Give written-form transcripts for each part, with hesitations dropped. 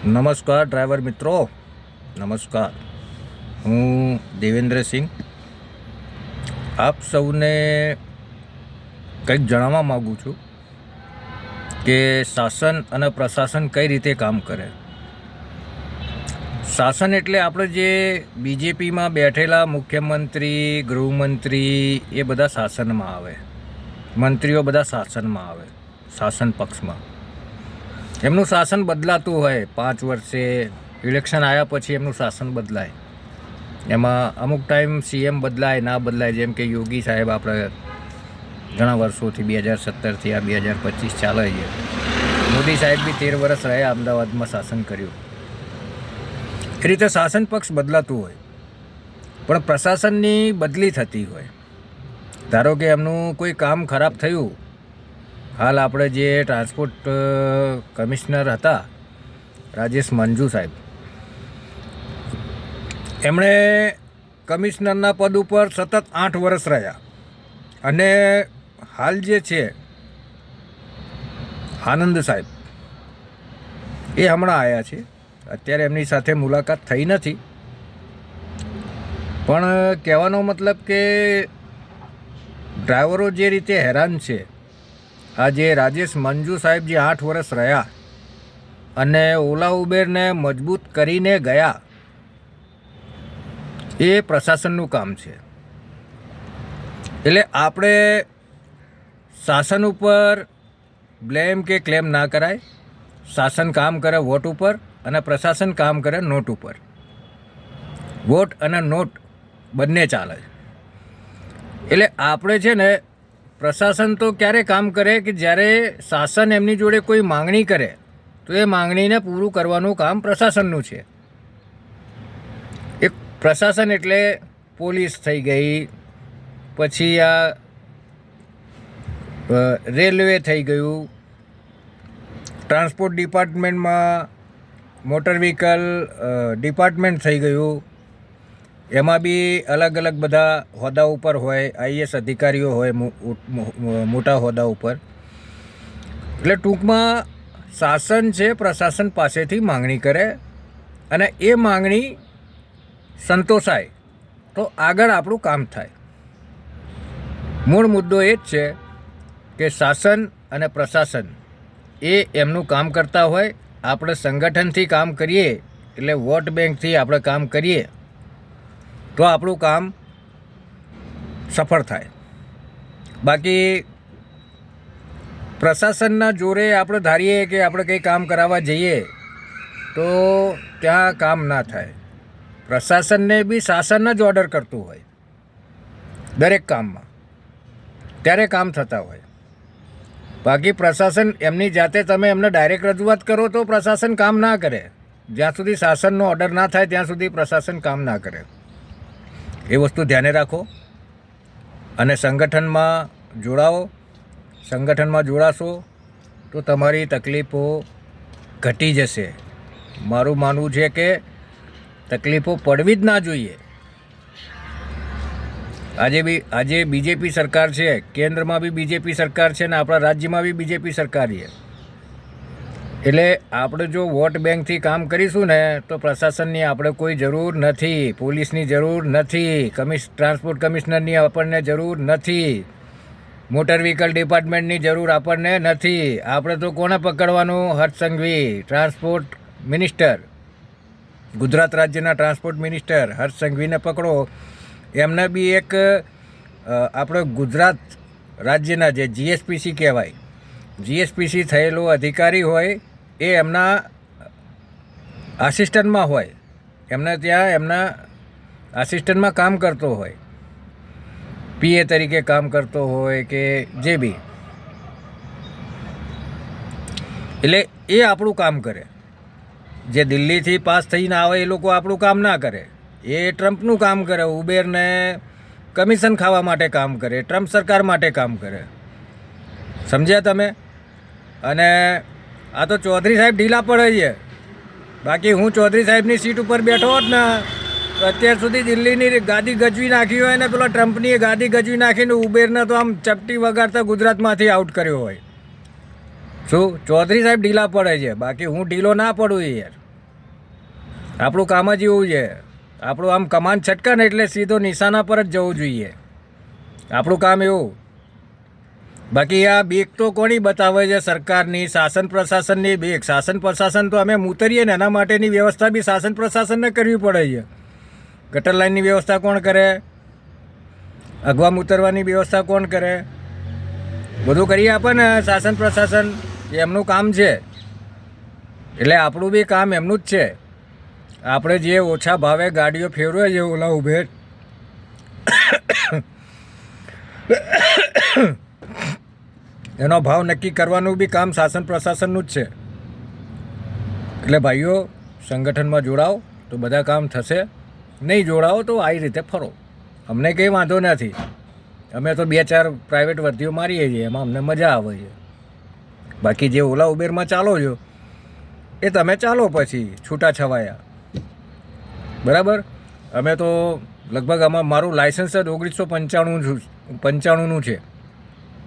નમસ્કાર ડ્રાઈવર મિત્રો, નમસ્કાર. હું દેવેન્દ્રસિંહ આપ સૌને કંઈક જણાવવા માગું છું કે શાસન અને પ્રશાસન કઈ રીતે કામ કરે. શાસન એટલે આપણે જે બીજેપીમાં બેઠેલા મુખ્યમંત્રી, ગૃહમંત્રી એ બધા શાસનમાં આવે, મંત્રીઓ બધા શાસનમાં આવે, શાસન પક્ષમાં. એમનું શાસન બદલાતું હોય, 5 વર્ષે ઇલેક્શન આવ્યા પછી એમનું શાસન બદલાય. એમાં અમુક ટાઈમ સીએમ બદલાય, ના બદલાય. જેમ કે યોગી સાહેબ આપણે ઘણા વર્ષોથી 2017થી આ 2025 ચાલે છે. મોદી સાહેબ બી 13 વર્ષ રહ્યા, અમદાવાદમાં શાસન કર્યું. એ રીતે શાસન પક્ષ બદલાતું હોય, પણ પ્રશાસનની બદલી થતી હોય. ધારો કે એમનું કોઈ કામ ખરાબ થયું, હાલ આપણે જે ટ્રાન્સપોર્ટ કમિશનર હતા રાજેશ મંજુ સાહેબ, એમણે કમિશનરના પદ ઉપર સતત 8 વર્ષ રહ્યા. અને હાલ જે છે આનંદ સાહેબ, એ હમણાં આવ્યા છે. અત્યારે એમની સાથે મુલાકાત થઈ નથી, પણ કહેવાનો મતલબ કે ડ્રાઈવરો જે રીતે હેરાન છે, આ જે રાજેશ મંજુ સાહેબ જે 8 વર્ષ રહ્યા અને ઓલા ઉબેરને મજબૂત કરીને ગયા, એ પ્રશાસનનું કામ છે. એટલે આપણે શાસન ઉપર બ્લેમ કે ક્લેમ ના કરાય. શાસન કામ કરે વોટ ઉપર અને પ્રશાસન કામ કરે નોટ ઉપર. વોટ અને નોટ બંને ચાલે. એટલે આપણે છે ને, પ્રશાસન તો ક્યારે કામ કરે કે જ્યારે શાસન એમની જોડે કોઈ માંગણી કરે તો એ માંગણીને પૂરું કરવાનું કામ પ્રશાસનનું છે. એક પ્રશાસન એટલે પોલીસ થઈ ગઈ, પછી આ રેલવે થઈ ગયું, ટ્રાન્સપોર્ટ ડિપાર્ટમેન્ટમાં મોટર વ્હીકલ ડિપાર્ટમેન્ટ થઈ ગયું. એમાં બી અલગ અલગ બધા હોદ્દા ઉપર હોય, આઈએસ અધિકારીઓ હોય મોટા હોદ્દા ઉપર. એટલે ટૂંકમાં શાસન છે પ્રશાસન પાસેથી માંગણી કરે, અને એ માંગણી સંતોષાય તો આગળ આપણું કામ થાય. મૂળ મુદ્દો એ જ છે કે શાસન અને પ્રશાસન એ એમનું કામ કરતા હોય. આપણે સંગઠનથી કામ કરીએ, એટલે વોટ બેંકથી આપણે કામ કરીએ તો આપણું કામ સફળ થાય. બાકી પ્રશાસનના જોરે આપણે ધારીએ કે આપણે કંઈ કામ કરાવવા જઈએ તો ત્યાં કામ ના થાય. પ્રશાસનને બી શાસન જ ઓર્ડર કરતું હોય દરેક કામમાં, ત્યારે કામ થતા હોય. બાકી પ્રશાસન એમની જાતે તમે એમને ડાયરેક્ટ રજૂઆત કરો તો પ્રશાસન કામ ના કરે. જ્યાં સુધી શાસનનો ઓર્ડર ના થાય ત્યાં સુધી પ્રશાસન કામ ના કરે. એ વસ્તુ ધ્યાને રાખો અને સંગઠનમાં જોડાઓ. સંગઠનમાં જોડાશો તો તમારી તકલીફો ઘટી જશે. મારું માનવું છે કે તકલીફો પડવી જ ના જોઈએ. આજે બીજેપી સરકાર છે, કેન્દ્રમાં બી બીજેપી સરકાર છે ને આપણા રાજ્યમાં બી બીજેપી સરકાર છે. એટલે આપણે જો વોટ બેંકથી કામ કરીશું ને તો પ્રશાસનની આપણે કોઈ જરૂર નથી, પોલીસની જરૂર નથી, ટ્રાન્સપોર્ટ કમિશનરની આપણને જરૂર નથી, મોટર વ્હીકલ ડિપાર્ટમેન્ટની જરૂર આપણને નથી. આપણે તો કોને પકડવાનું? હર્ષ સંઘવી, ટ્રાન્સપોર્ટ મિનિસ્ટર, ગુજરાત રાજ્યના ટ્રાન્સપોર્ટ મિનિસ્ટર હર્ષ સંઘવીને પકડો. એમને બી એક આપણે ગુજરાત રાજ્યના જે જીએસપીસી કહેવાય, જીએસપીસી થયેલો અધિકારી હોય, એ એમના આસિસ્ટન્ટમાં હોય, એમને ત્યાં એમના આસિસ્ટન્ટમાં કામ કરતો હોય, પીએ તરીકે કામ કરતો હોય કે જે બી. એટલે એ આપણું કામ કરે. જે દિલ્હીથી પાસ થઈને આવે એ લોકો આપણું કામ ના કરે. એ ટ્રમ્પનું કામ કરે. ઉબેરને કમિશન ખાવા માટે કામ કરે, ટ્રમ્પ સરકાર માટે કામ કરે. સમજ્યા તમે? અને આ તો ચૌધરી સાહેબ ઢીલા પડે છે. બાકી હું ચૌધરી સાહેબની સીટ ઉપર બેઠો હોત ને તો અત્યાર સુધી દિલ્હીની ગાદી ગજવી નાખી હોય ને પેલા ટ્રમ્પની ગાદી ગજવી નાખીને ઉબેરને તો આમ ચપટી વગાડતા ગુજરાતમાંથી આઉટ કર્યો હોય. શું ચૌધરી સાહેબ ઢીલા પડે છે? બાકી હું ઢીલો ના પડું યાર. આપણું કામ જ એવું છે. આપણું આમ કમાન છટકા ને એટલે સીધો નિશાના પર જ જવું જોઈએ. આપણું કામ એવું. બાકી આ બીક તો કોની બતાવે છે? સરકારની, શાસન પ્રશાસનની બીક. શાસન પ્રશાસન તો અમે ઉતરીએ ને એના માટેની વ્યવસ્થા બી શાસન પ્રશાસનને કરવી પડે છે. ગટર લાઇનની વ્યવસ્થા કોણ કરે? અગવામ ઉતરવાની વ્યવસ્થા કોણ કરે? બધું કરી આપે ને શાસન પ્રશાસન. એમનું કામ છે. એટલે આપણું બી કામ એમનું જ છે. આપણે જે ઓછા ભાવે ગાડીઓ ફેરવે છે ઓલા ઉબેર, એનો ભાવ નક્કી કરવાનું બી કામ શાસન પ્રશાસનનું જ છે. એટલે ભાઈઓ, સંગઠનમાં જોડાઓ તો બધા કામ થશે. નહીં જોડાઓ તો આવી રીતે ફરો. અમને કંઈ વાંધો નથી. અમે તો 2-4 પ્રાઇવેટ વર્દીઓ મારીએ છીએ, એમાં અમને મજા આવે છે. બાકી જે ઓલા ઉબેરમાં ચાલો છો એ તમે ચાલો પછી છૂટાછવાયા. બરાબર? અમે તો લગભગ મારું લાઇસન્સ જ 1995નું છે.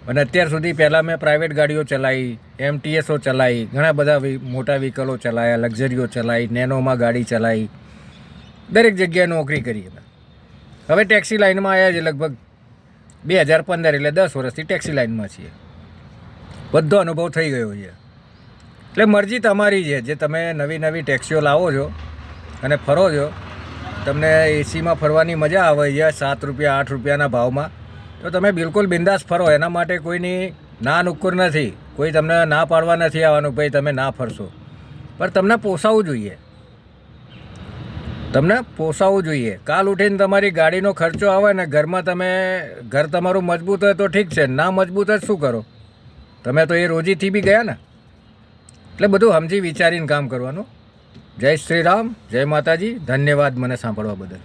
અને અત્યાર સુધી પહેલાં મેં પ્રાઇવેટ ગાડીઓ ચલાવી, MTSO ચલાવી, ઘણા બધા મોટા વ્હીકલો ચલાવ્યા, લક્ઝરીઓ ચલાવી, નેનોમાં ગાડી ચલાવી, દરેક જગ્યાએ નોકરી કરી. હવે ટેક્સી લાઇનમાં આવ્યા છે લગભગ 2015, એટલે 10 વર્ષથી ટેક્સી લાઇનમાં છીએ. બધો અનુભવ થઈ ગયો છે. એટલે મરજી તમારી છે. જે તમે નવી ટેક્સીઓ લાવો છો અને ફરો છો, તમને એસીમાં ફરવાની મજા આવે છે 7 રૂપિયા 8 રૂપિયાના ભાવમાં, તો તમે બિલકુલ બિંદાસ ફરો. એના માટે કોઈની ના નુક્કર નથી. કોઈ તમને ના પાડવા નથી આવવાનું ભાઈ તમે ના ફરશો. પણ તમને પોસાવવું જોઈએ. તમને પોસાવવું જોઈએ. કાલ ઉઠીને તમારી ગાડીનો ખર્ચો આવે ને ઘર તમારું મજબૂત હોય તો ઠીક છે, ના મજબૂત હોય શું કરો? તમે તો એ રોજીથી બી ગયા ને. એટલે બધું સમજી વિચારીને કામ કરવાનું. જય શ્રી રામ, જય માતાજી. ધન્યવાદ મને સાંભળવા બદલ.